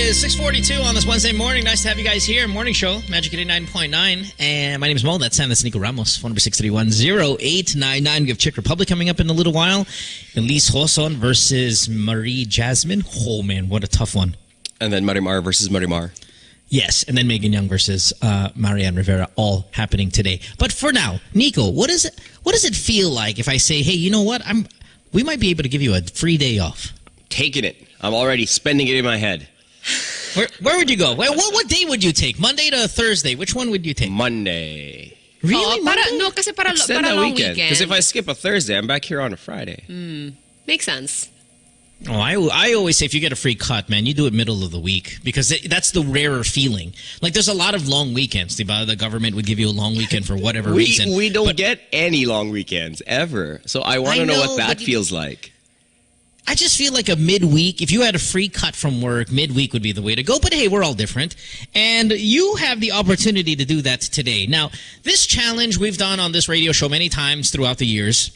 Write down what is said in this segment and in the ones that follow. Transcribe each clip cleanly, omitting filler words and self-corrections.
is 6:42 on this Wednesday morning. Nice to have you guys here. Morning show, Magic 89.9. And my name is Mo. That's Sam. That's Nikko Ramos. Phone number 631-0899. We have Czech Republic coming up in a little while. Elise Hoson versus Marie Jasmine. Oh, man, what a tough one. And then Marimar versus Marimar. Yes, and then Megan Young versus Marianne Rivera, all happening today. But for now, Nikko, what does it feel like if I say, hey, you know what? We might be able to give you a free day off. Taking it. I'm already spending it in my head. Where would you go? What day would you take? Monday to Thursday? Which one would you take? Monday. Really? Kasi para long weekend. Because if I skip a Thursday, I'm back here on a Friday. Makes sense. Oh, I always say if you get a free cut, man, you do it middle of the week because that's the rarer feeling. Like there's a lot of long weekends. The government would give you a long weekend for whatever reason. We don't get any long weekends ever. So I want to know what that feels like. I just feel like a midweek, if you had a free cut from work, midweek would be the way to go. But hey, we're all different. And you have the opportunity to do that today. Now, this challenge we've done on this radio show many times throughout the years.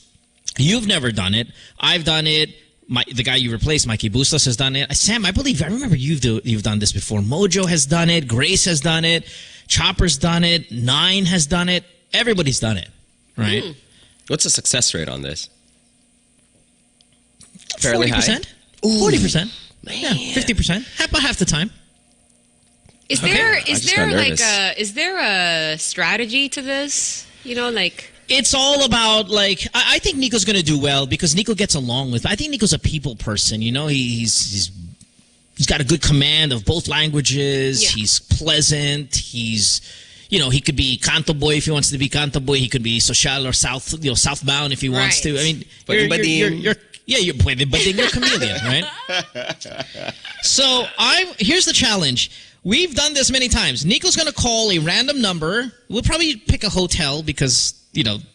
You've never done it. I've done it. The guy you replaced, Mikey Bustos, has done it. Sam, I remember you've done this before. Mojo has done it. Grace has done it. Chopper's done it. Nine has done it. Everybody's done it, right? What's the success rate on this? Fairly 40%. 40%. Yeah, 50%. About half the time. Is there a strategy to this? You know, like it's all about like I think Nico's going to do well because Nico gets along with. I think Nico's a people person. You know, he's got a good command of both languages. Yeah. He's pleasant. He could be Kanto boy if he wants to be Kanto boy. He could be social or southbound if he wants to. I mean, you're a chameleon, right? So here's the challenge. We've done this many times. Nico's going to call a random number. We'll probably pick a hotel because,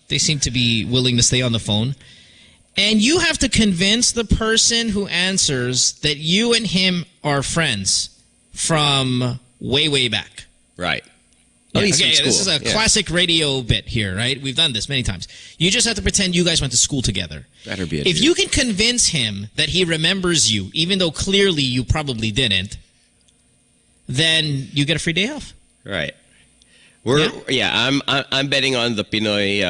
they seem to be willing to stay on the phone. And you have to convince the person who answers that you and him are friends from way, way back. Right. This is a classic radio bit here, right? We've done this many times. You just have to pretend you guys went to school together. Better be it. If you can convince him that he remembers you, even though clearly you probably didn't, then you get a free day off. Right. I'm betting on the Pinoy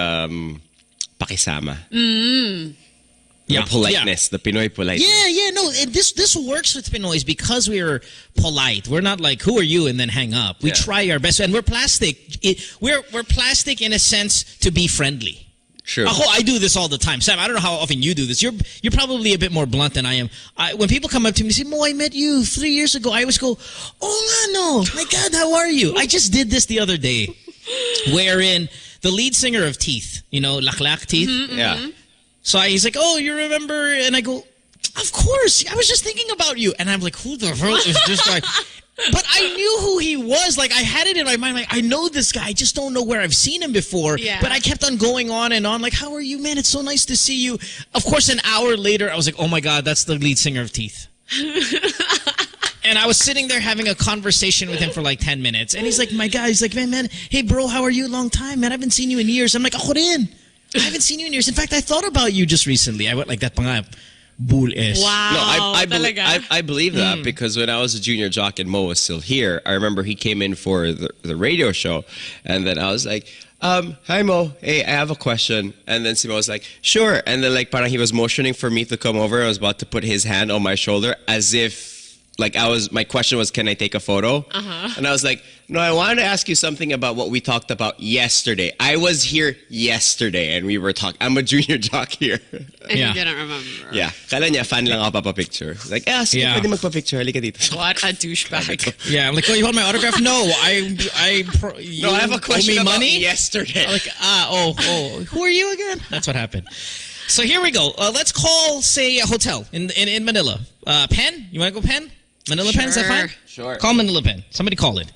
pakisama. The politeness, the Pinoy politeness. No, this works with Pinoys because we're polite. We're not like, who are you, and then hang up. We try our best, and we're plastic. We're plastic in a sense to be friendly. Sure. I do this all the time. Sam, I don't know how often you do this. You're probably a bit more blunt than I am. When people come up to me and say, Mo, I met you 3 years ago, I always go, oh, no, my God, how are you? I just did this the other day, wherein the lead singer of Teeth, Laklak Teeth. Mm-hmm. Yeah. So he's like, oh, you remember? And I go, of course. I was just thinking about you. And I'm like, who the hell is this guy? But I knew who he was. Like, I had it in my mind. Like, I know this guy. I just don't know where I've seen him before. Yeah. But I kept on going on and on. Like, how are you, man? It's so nice to see you. Of course, an hour later, I was like, oh, my God, that's the lead singer of Teeth. And I was sitting there having a conversation with him for like 10 minutes. And he's like, my guy, he's like, man, hey, bro, how are you? Long time, man. I haven't seen you in years. I'm like, ako rin. I haven't seen you in years. In fact, I thought about you just recently. I went like that. Bull-ish. Wow. No, I believe that because when I was a junior jock and Mo was still here, I remember he came in for the radio show, and then I was like, hi Mo, hey, I have a question. And then Simo was like, sure. And then like parang he was motioning for me to come over. I was about to put his hand on my shoulder as if like my question was, can I take a photo? And I was like, no, I wanted to ask you something about what we talked about yesterday. I was here yesterday and we were talking. I'm a junior jock here. And he didn't remember. Yeah. Kala niya, fan lang ako papapicture. Like, sige, pwede magpa-picture. Halika dito. What a douchebag. Yeah, I'm like, oh, you want my autograph? No, I have a question about money? yesterday. I'm like, who are you again? That's what happened. So here we go. Let's call, say, a hotel in Manila. Pen? You want to go Pen? Manila Pen, is that fine? Sure. Call Manila Pen. Somebody call it.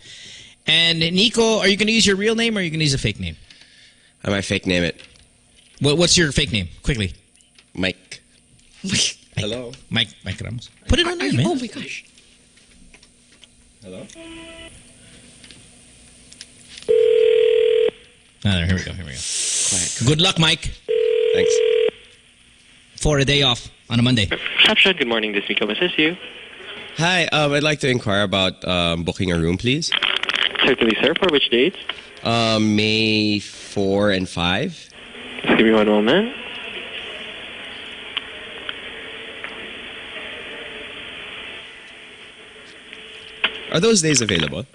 And Nikko, are you going to use your real name or are you going to use a fake name? I might fake name it. What's your fake name? Quickly. Mike. Hello. Mike Ramos. Put it on there, man. Oh my gosh. Hello? Here we go. Quiet. Good luck, Mike. Thanks. For a day off on a Monday. Reception, good morning. This is Nikko. Assist you. Hi, I'd like to inquire about booking a room, please. Certainly, sir. For which dates? May 4 and 5. Just give me one moment. Are those days available?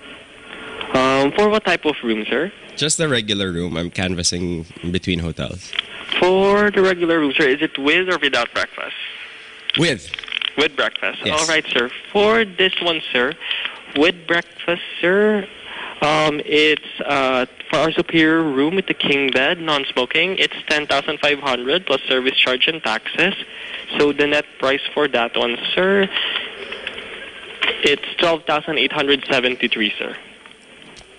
For what type of room, sir? Just the regular room. I'm canvassing between hotels. For the regular room, sir, is it with or without breakfast? With. With breakfast. Yes. All right, sir. For this one, sir, with breakfast, sir, it's for our superior room with the king bed, non-smoking. It's 10,500 plus service charge and taxes. So the net price for that one, sir, it's 12,873, sir.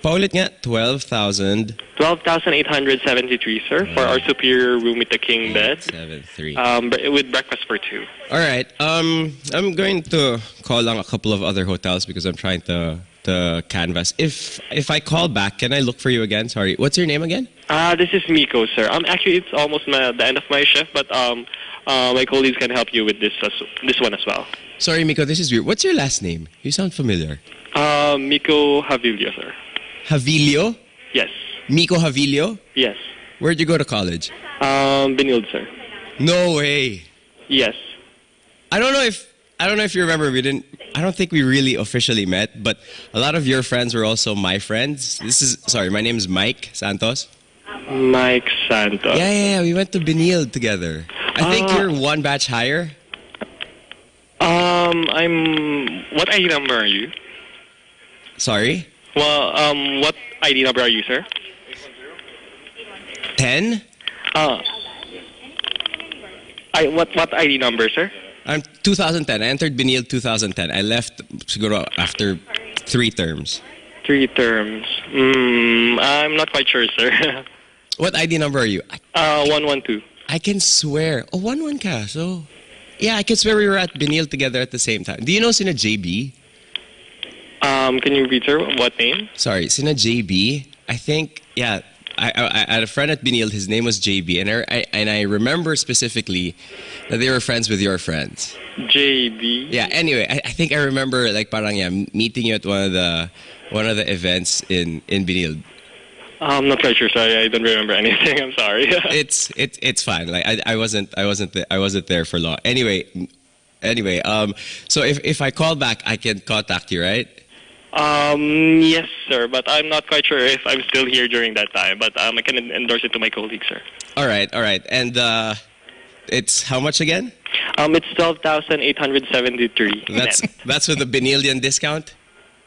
Paulit nga, 12,000. 12,873, sir, for our superior room with the king bed. 7-3. With breakfast for two. All right. I'm going to call on a couple of other hotels because I'm trying to canvas. If I call back, can I look for you again? Sorry. What's your name again? This is Nikko, sir. Actually, it's almost the end of my shift, but my colleagues can help you with this one as well. Sorry, Miko. This is weird. What's your last name? You sound familiar. Miko Havilio, sir. Havilio? Yes. Miko Havilio? Yes. Where'd you go to college? Benilde, sir. No way. Yes. I don't know if you remember. I don't think we really officially met, but a lot of your friends were also my friends. My name is Mike Santos. Mike Santos. Yeah. We went to Benilde together. I think you're one batch higher. What ID number are you? Sorry? Well, what ID number are you, sir? 10? What ID number, sir? I'm 2010. I entered Benilde 2010. I left siguro after 3 terms. 3 terms. I'm not quite sure, sir. What ID number are you? 112. I can swear. Oh, 11 ka. So, yeah, I can swear we were at Benilde together at the same time. Do you know sina JB? Can you repeat, sir? What name? Sorry, sina JB. I think, yeah. I had a friend at Benilde. His name was JB, and I remember specifically that they were friends with your friends. JB. Yeah. Anyway, I think I remember meeting you at one of the events in Benilde. I'm not quite sure. Sorry, I don't remember anything. I'm sorry. It's fine. Like I wasn't there for long. Anyway. So if I call back, I can contact you, right? Yes, sir, but I'm not quite sure if I'm still here during that time. But I can endorse it to my colleague, sir. All right. And it's how much again? It's 12,873. That's with the Benildian discount.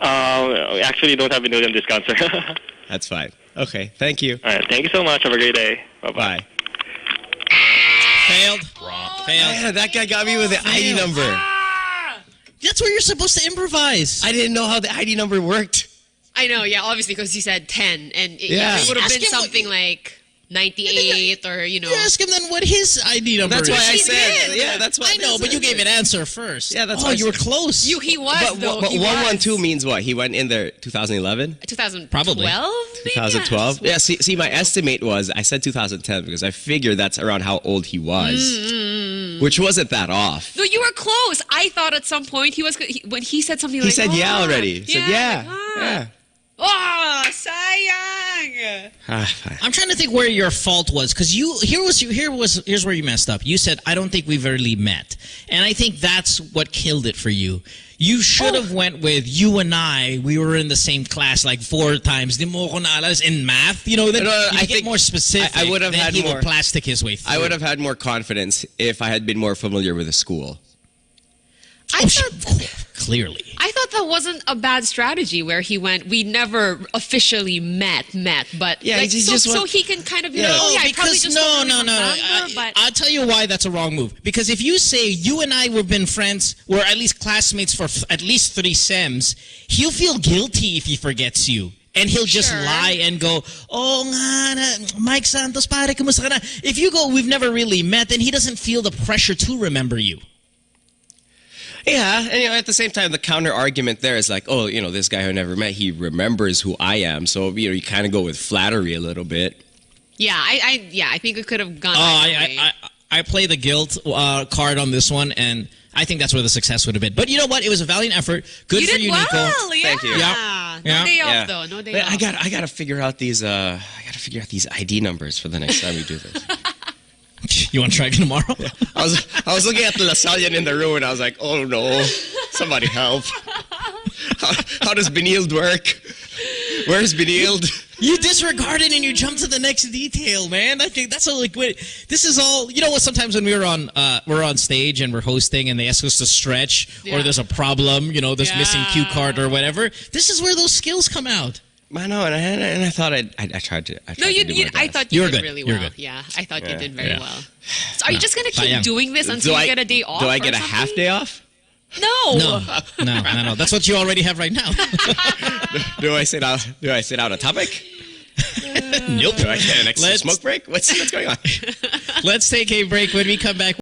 We actually don't have a million discount, sir. That's fine. Okay. Thank you. All right. Thank you so much. Have a great day. Bye-bye. Bye. Failed. Failed. Yeah, that guy got me with the ID number. That's where you're supposed to improvise. I didn't know how the ID number worked. I know, yeah, obviously, because he said 10, and it would have Ask been him something like 98 or, You ask him then what his ID number That's is. why I He said. did. Yeah, that's why I know, but you gave an answer first. Yeah, that's oh, why I you were said- close. He was, though. But He 112 was. means what? He went in there 2011? 2012? Probably. Maybe? 2012? Yeah, see, my estimate was, I said 2010 because I figured that's around how old he was. Which wasn't that off. No, you were close. I thought at some point when he said something He like, said yeah already. He yeah, said yeah. like, ah. Yeah. Oh, sayang. Fine. I'm trying to think where your fault was, because here's where you messed up. You said, I don't think we've really met. And I think that's what killed it for you. You should have went with you and I. We were in the same class like 4 times. Di mo ko naalas in math. Then No, you I get think more specific. I would have then had he more- will plastic his way through. I would have had more confidence if I had been more familiar with the school. I thought Clearly. I thought that wasn't a bad strategy where he went, we never officially met, but Yeah, like, he so, just so went- he can kind of, Yeah. I probably because just no. don't really remember, but I'll tell you why that's a wrong move. Because if you say you and I have been friends, we're at least classmates for at least 3 sems, he'll feel guilty if he forgets you. And he'll just Sure. lie and go, oh nga na, Mike Santos, pare, kumusta ka na? If you go, we've never really met, then he doesn't feel the pressure to remember you. Yeah, and at the same time, the counter argument there is like, oh, this guy who never met, he remembers who I am. So, you kind of go with flattery a little bit. yeah, I think it could have gone. either way. I play the guilt card on this one, and I think that's where the success would have been. But you know what? It was a valiant effort. Good You for did you, well, Nico. yeah. Thank you. Yeah. No Yeah. day off Yeah. though. No day But off. I gotta figure out these ID numbers for the next time we do this. You want to try again tomorrow? I was looking at the Lasallian in the room and I was like, oh no, somebody help. How does Benilde work? Where's Benilde? You disregard it and you jump to the next detail, man. I think that's a liquid. This is all. You know what? Sometimes when we're on stage and we're hosting and they ask us to stretch or there's a problem, you know, there's missing cue card or whatever. This is where those skills come out. I know, and I thought I tried to. No, to do my I best. thought you You're did good. really You're well. good. Yeah, I thought you did very Yeah. well. So are you just gonna keep Sayang. doing this until you get a day off? Do I or get a something? half day off? No. No. That's what you already have right now. Do I sit out a topic? Nope. Do I get an extra Let's- smoke break? What's going on? Let's take a break. When we come back.